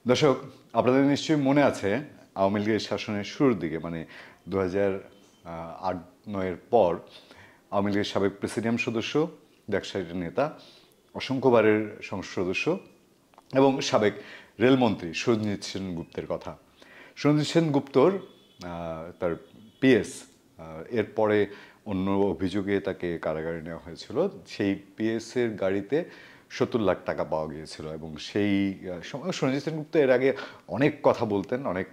দর্শক, আপনাদের নিশ্চয়ই মনে আছে আওয়ামী লীগের শাসনের শুরুর দিকে মানে 2008-9-এর পর আওয়ামী লীগের সাবেক প্রেসিডিয়াম সদস্য, ব্যবসায়ীর নেতা, অসংখ্যবারের সংসদ সদস্য এবং সাবেক রেলমন্ত্রী সঞ্জিত সেনগুপ্তের কথা। সঞ্জিত সেনগুপ্তর তার পিএস এরপরে অন্য অভিযোগে তাকে কারাগারে নেওয়া হয়েছিল। সেই পিএসের গাড়িতে 70 লাখ টাকা পাওয়া গিয়েছিল এবং সেই সময় সঞ্জিত সেনগুপ্ত এর আগে অনেক কথা বলতেন, অনেক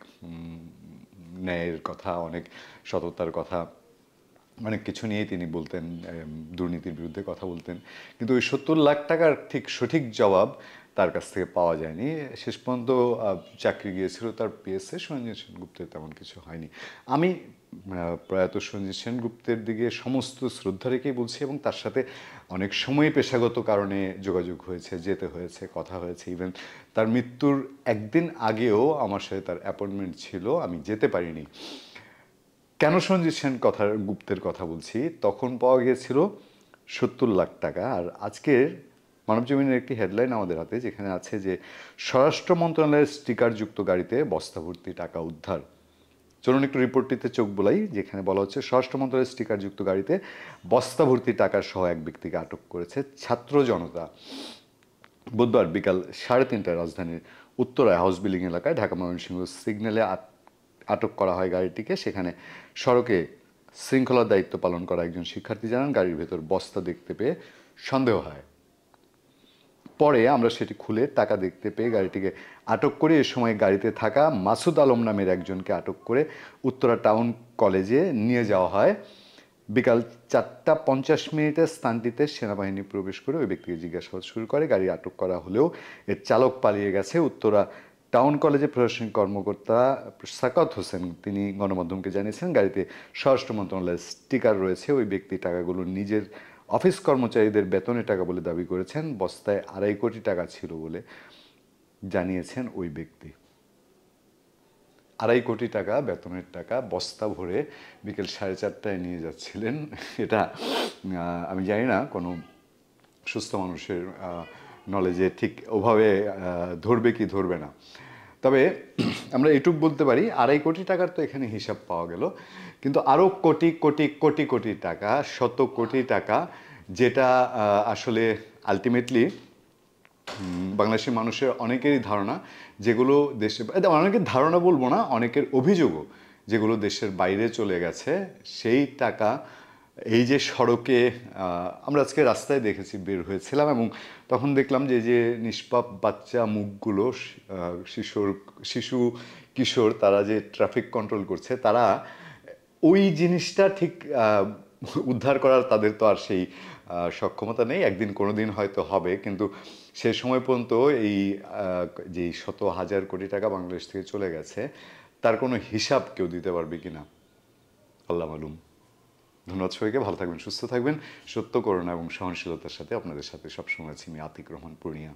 ন্যায়ের কথা, অনেক সততার কথা, অনেক কিছু নিয়েই তিনি বলতেন, দুর্নীতির বিরুদ্ধে কথা বলতেন। কিন্তু ওই 70 লাখ টাকার ঠিক সঠিক জবাব তার কাছ থেকে পাওয়া যায়নি। শেষ পর্যন্ত চাকরি গিয়েছিল তার পিএসএ। সঞ্জিত সেনগুপ্তের তেমন কিছু হয়নি। আমি প্রয়াত সঞ্জিত সেনগুপ্তের দিকে সমস্ত শ্রদ্ধা রেখেই বলছি এবং তার সাথে অনেক সময় পেশাগত কারণে যোগাযোগ হয়েছে, যেতে হয়েছে, কথা হয়েছে। ইভেন তার মৃত্যুর একদিন আগেও আমার সাথে তার অ্যাপয়েন্টমেন্ট ছিল, আমি যেতে পারিনি। কেন সঞ্জিত গুপ্তের কথা বলছি? তখন পাওয়া গিয়েছিল 70 লাখ টাকা। আর আজকের মানবজমিনের একটি হেডলাইন আমাদের হাতে, যেখানে আছে যে স্বরাষ্ট্র মন্ত্রণালয়ের স্টিকারযুক্ত গাড়িতে বস্তা ভর্তি টাকা উদ্ধার। চলুন একটু রিপোর্টটিতে চোখ বোলাই, যেখানে বলা হচ্ছে স্বরাষ্ট্র মন্ত্রণালয়ের স্টিকারযুক্ত গাড়িতে বস্তা ভর্তি টাকা সহ এক ব্যক্তিকে আটক করেছে ছাত্র জনতা। বুধবার বিকাল 3:30টায় রাজধানীর উত্তরায় হাউস বিল্ডিং এলাকায় ঢাকা ময়মনসিংহ সিগন্যালে আটক করা হয় গাড়িটিকে। সেখানে সড়কে শৃঙ্খলার দায়িত্ব পালন করা একজন শিক্ষার্থী জানান, গাড়ির ভেতর বস্তা দেখতে পেয়ে সন্দেহ হয়। পরে আমরা সেটি খুলে টাকা দেখতে পেয়ে গাড়িটিকে আটক করে এ সময় গাড়িতে থাকা মাসুদ আলম নামের একজনকে আটক করে উত্তরা টাউন কলেজে নিয়ে যাওয়া হয়। বিকাল 4:50 স্থানটিতে সেনাবাহিনী প্রবেশ করে ওই ব্যক্তিকে জিজ্ঞাসাবাদ শুরু করে। গাড়ি আটক করা হলেও এর চালক পালিয়ে গেছে। উত্তরা টাউন কলেজের প্রশাসনিক কর্মকর্তা সাকাত হোসেন তিনি গণমাধ্যমকে জানিয়েছেন, গাড়িতে স্বরাষ্ট্র মন্ত্রণালয়ের স্টিকার রয়েছে। ওই ব্যক্তি টাকাগুলো নিজের অফিস কর্মচারীদের বেতনের টাকা বলে দাবি করেছেন। বস্তায় 2.5 কোটি টাকা ছিল বলে জানিয়েছেন ওই ব্যক্তি। 2.5 কোটি টাকা বেতনের টাকা বস্তা ভরে বিকেল 4:30টায় নিয়ে যাচ্ছিলেন। এটা আমি জানি না কোনো সুস্থ মানুষের নলেজে ঠিক ওভাবে ধরবে কি ধরবে না। তবে আমরা এটুক বলতে পারি, 2.5 কোটি টাকার তো এখানে হিসাব পাওয়া গেল, কিন্তু আরও কোটি কোটি কোটি কোটি টাকা, শত কোটি টাকা, যেটা আসলে আলটিমেটলি বাংলাদেশের মানুষের অনেকেরই ধারণা, যেগুলো দেশে, অনেকের ধারণা বলবো না, অনেকের অভিযোগও, যেগুলো দেশের বাইরে চলে গেছে। সেই টাকা এই যে সড়কে আমরা আজকে রাস্তায় দেখেছি, বের হয়েছিলাম এবং তখন দেখলাম যে যে নিষ্পাপ বাচ্চা মুখগুলো, শিশু কিশোর, তারা যে ট্রাফিক কন্ট্রোল করছে, তারা ওই জিনিসটা ঠিক উদ্ধার করার তাদের তো আর সেই সক্ষমতা নেই। একদিন কোনো দিন হয়তো হবে, কিন্তু সে সময় পর্যন্ত এই যে শত হাজার কোটি টাকা বাংলাদেশ থেকে চলে গেছে, তার কোনো হিসাব কেউ দিতে পারবে কি না আল্লাহ মালুম। ধন্যবাদ সবাইকে, ভালো থাকবেন, সুস্থ থাকবেন। সত্য, করুণা এবং সহনশীলতার সাথে আপনাদের সাথে সবসময় আছি আমি, আতিক রহমান পূর্ণিয়া।